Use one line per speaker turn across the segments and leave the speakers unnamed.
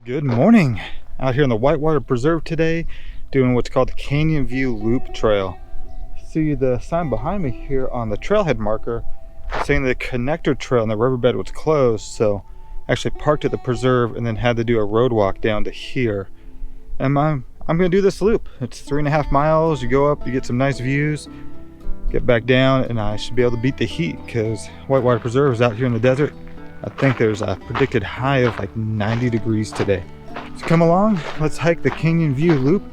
Good morning. Out here in the Whitewater Preserve today, doing what's called the Canyon View Loop Trail. See the sign behind me here on the trailhead marker saying the connector trail in the riverbed was closed, so I actually parked at the preserve and then had to do a road walk down to here. And I'm gonna do this loop. It's 3.5 miles. You go up, you get some nice views, get back down, and I should be able to beat the heat because Whitewater Preserve is out here in the desert. I think there's a predicted high of like 90 degrees today. So come along, let's hike the Canyon View Loop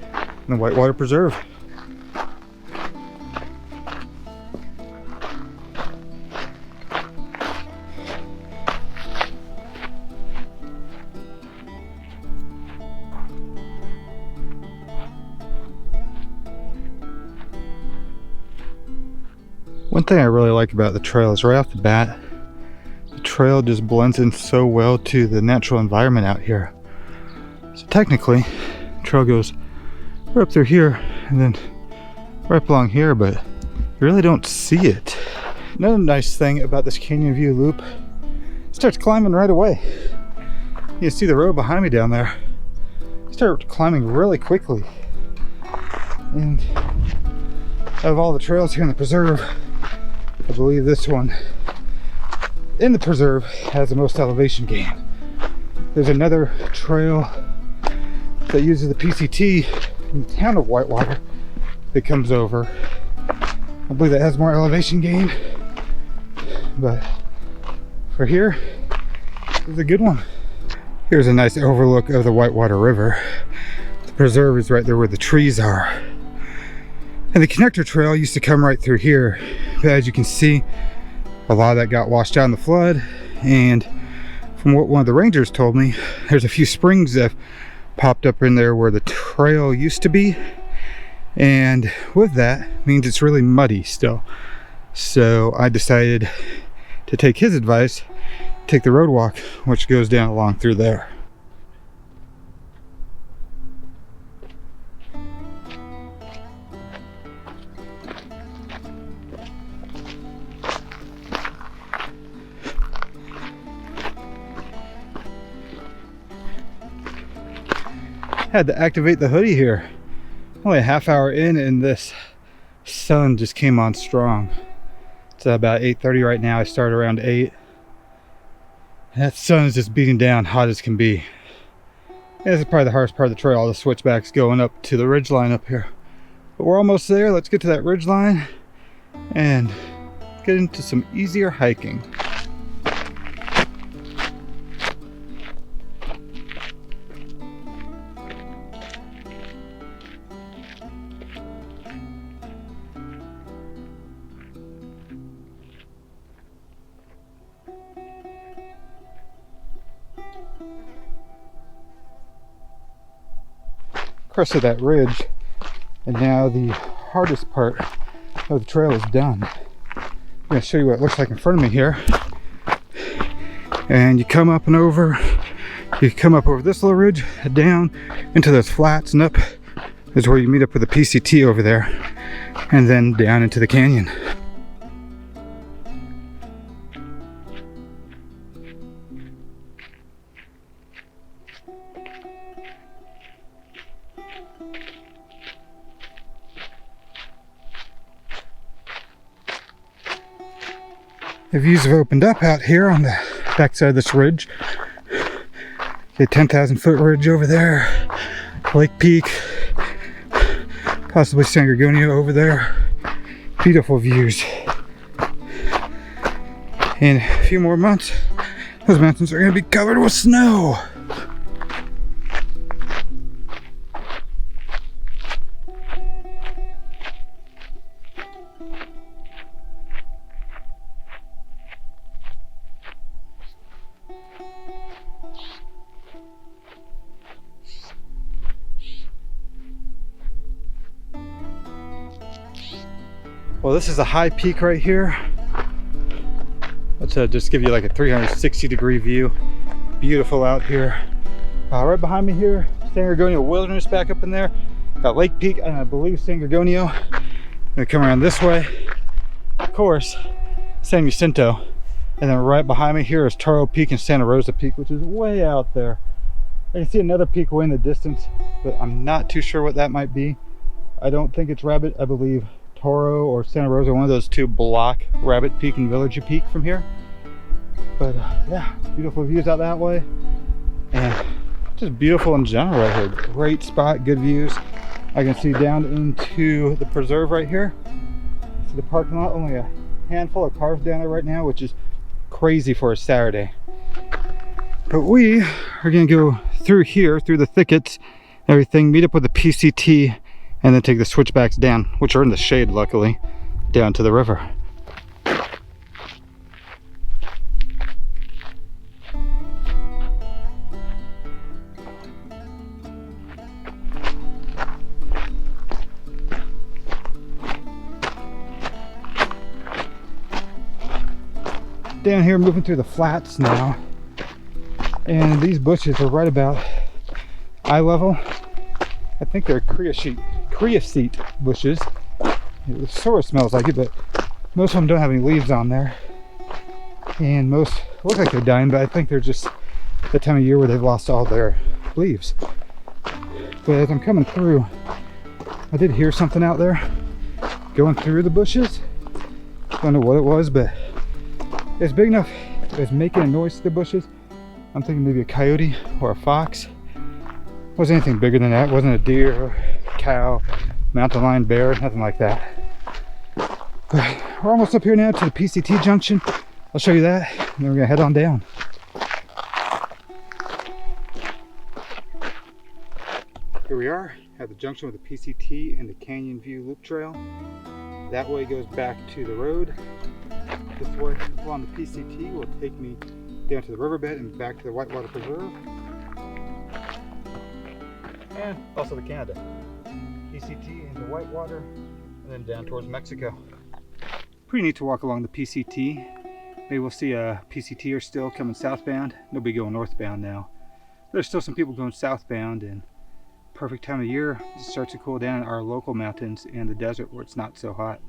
in the Whitewater Preserve. One thing I really like about the trail is right off the bat, the trail just blends in so well to the natural environment out here. So technically, the trail goes right up through here and then right along here, but you really don't see it. Another nice thing about this Canyon View Loop, it starts climbing right away. You see the road behind me down there. You start climbing really quickly. And out of all the trails here in the preserve, I believe this one in the preserve has the most elevation gain. There's another trail that uses the PCT in the town of Whitewater that comes over. I believe that has more elevation gain, but for here, it's a good one. Here's a nice overlook of the Whitewater River. The preserve is right there where the trees are. And the connector trail used to come right through here. But as you can see, a lot of that got washed out in the flood. And from what one of the rangers told me, there's a few springs that popped up in there where the trail used to be. And with that, means it's really muddy still. So I decided to take his advice, take the road walk, which goes down along through there. Had to activate the hoodie here. Only a half hour in and this sun just came on strong. It's about 8:30 right now. I started around 8. And that sun is just beating down, hot as can be. And this is probably the hardest part of the trail, all the switchbacks going up to the ridge line up here. But we're almost there. Let's get to that ridge line and get into some easier hiking. Crest of that ridge, and now the hardest part of the trail is done. I'm going to show you what it looks like in front of me here. And you come up and over, you come up over this little ridge, down into those flats, and up is where you meet up with the PCT over there, and then down into the canyon. The views have opened up out here on the backside of this ridge. A 10,000 foot ridge over there, Lake Peak, possibly San Gorgonio over there. Beautiful views. In a few more months, those mountains are going to be covered with snow. Well, this is a high peak right here. Let's just give you like a 360 degree view. Beautiful out here. Right behind me here, San Gorgonio Wilderness back up in there. Got Lake Peak and I believe San Gorgonio. I'm gonna come around this way. Of course, San Jacinto. And then right behind me here is Taro Peak and Santa Rosa Peak, which is way out there. I can see another peak way in the distance, but I'm not too sure what that might be. I don't think it's Rabbit. I believe Toro or Santa Rosa, one of those two block Rabbit Peak and Villager Peak from here. But yeah, beautiful views out that way. And just beautiful in general right here. Great spot, good views. I can see down into the preserve right here. See the parking lot, only a handful of cars down there right now, which is crazy for a Saturday. But we are gonna go through here, through the thickets, everything, meet up with the PCT, and then take the switchbacks down, which are in the shade luckily, down to the river. Down here, moving through the flats now, and these bushes are right about eye level. I think they're creoseate bushes. It sort of smells like it, but most of them don't have any leaves on there, and most look like they're dying, but I think they're just the time of year where they've lost all their leaves. But as I'm coming through, I did hear something out there going through the bushes. Don't know what it was, but it's big enough. It's making a noise to the bushes. I'm thinking maybe a coyote or a fox. Wasn't anything bigger than that. Wasn't a deer, or a cow, mountain lion, bear, nothing like that. But we're almost up here now to the Pct Junction. I'll show you that, and then we're gonna head on down. Here we are at the junction with the PCT and the Canyon View Loop Trail. That way goes back to the road. This way along the PCT will take me down to the riverbed and back to the Whitewater Preserve. And also the Canada. PCT into Whitewater and then down towards Mexico. Pretty neat to walk along the PCT. Maybe we'll see a PCTer still coming southbound. Nobody going northbound now. There's still some people going southbound, and perfect time of year. It starts to cool down in our local mountains and the desert where it's not so hot.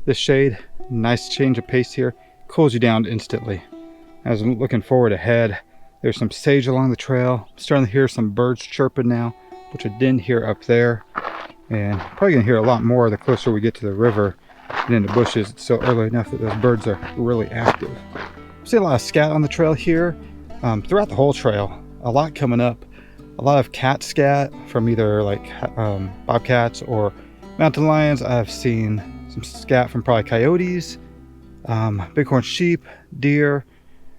This shade, nice change of pace here, cools you down instantly. As I'm looking forward ahead, there's some sage along the trail. I'm starting to hear some birds chirping now, which I didn't hear up there. And probably gonna hear a lot more the closer we get to the river and in the bushes. It's still early enough that those birds are really active. I see a lot of scat on the trail here, throughout the whole trail. A lot coming up. A lot of cat scat from either like bobcats or mountain lions. I've seen some scat from probably coyotes, bighorn sheep, deer,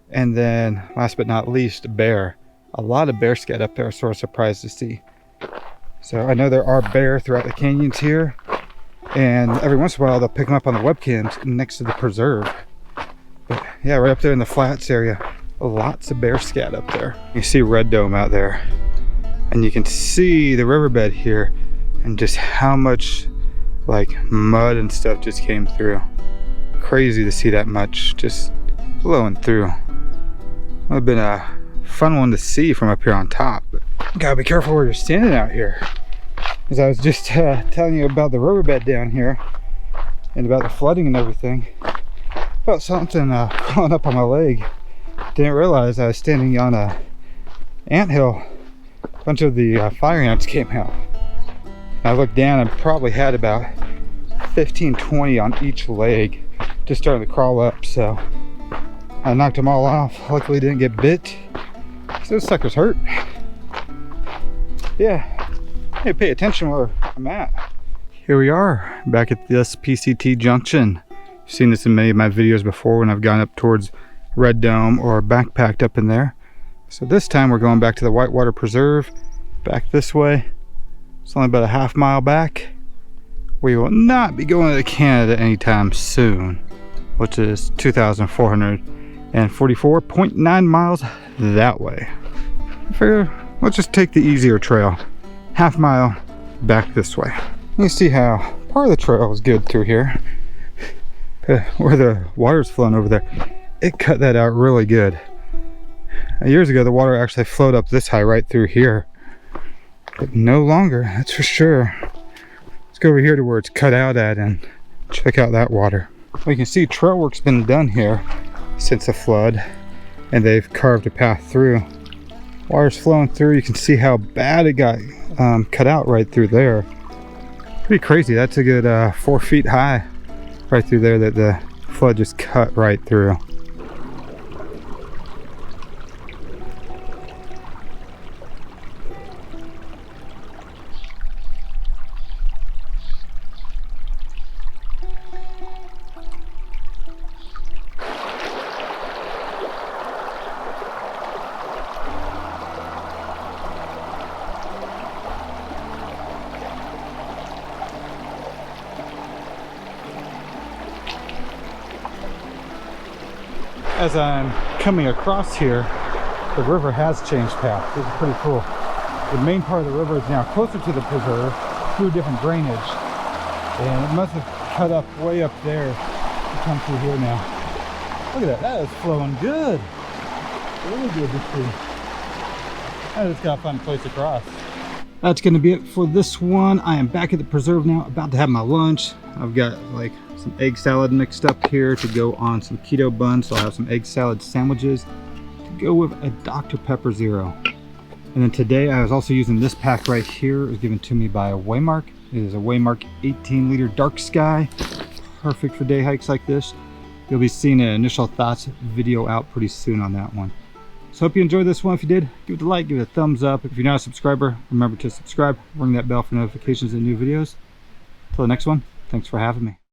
and then last but not least, bear. A lot of bear scat up there, sort of surprised to see. So I know there are bear throughout the canyons here, and every once in a while they'll pick them up on the webcams next to the preserve. But yeah, right up there in the flats area, lots of bear scat up there. You see Red Dome out there, and you can see the riverbed here, and just how much like mud and stuff just came through. Crazy to see that much just flowing through. Would have been a fun one to see from up here on top, but gotta be careful where you're standing out here. As I was just telling you about the riverbed down here and about the flooding and everything, felt something crawling up on my leg. Didn't realize I was standing on a anthill. A bunch of the fire ants came out. I looked down and probably had about 15-20 on each leg, just starting to crawl up. So I knocked them all off. Luckily didn't get bit. So those suckers hurt. Yeah, hey, pay attention where I'm at. Here we are back at this Pct Junction. You've seen this in many of my videos before when I've gone up towards Red Dome or backpacked up in there. So this time we're going back to the Whitewater Preserve, back this way. It's only about a half mile back. We will not be going to Canada anytime soon, which is 2,444.9 miles that way. I figure let's just take the easier trail, half mile back this way. You see how part of the trail is good through here. where the water's flowing over there, it cut that out really good. Years ago, the water actually flowed up this high right through here, but no longer, that's for sure. Let's go over here to where it's cut out at and check out that water. Well, you can see trail work's been done here since the flood, and they've carved a path through. Water's flowing through. You can see how bad it got cut out right through there. Pretty crazy. That's a good 4 feet high right through there that the flood just cut right through. As I'm coming across here, the river has changed path. It's pretty cool. The main part of the river is now closer to the preserve through different drainage, and it must have cut up way up there to come through here now. Look at that, that is flowing good. Really good to see. I just gotta find a place to cross. That's gonna be it for this one. I am back at the preserve now, about to have my lunch. I've got like some egg salad mixed up here to go on some keto buns, so I'll have some egg salad sandwiches to go with a Dr. Pepper Zero. And then today I was also using this pack right here. It was given to me by a Waymark. It is a Waymark 18-liter Dark Sky, perfect for day hikes like this. You'll be seeing an initial thoughts video out pretty soon on that one. So hope you enjoyed this one. If you did, give it a like, give it a thumbs up. If you're not a subscriber, remember to subscribe, ring that bell for notifications of new videos. Till the next one, thanks for having me.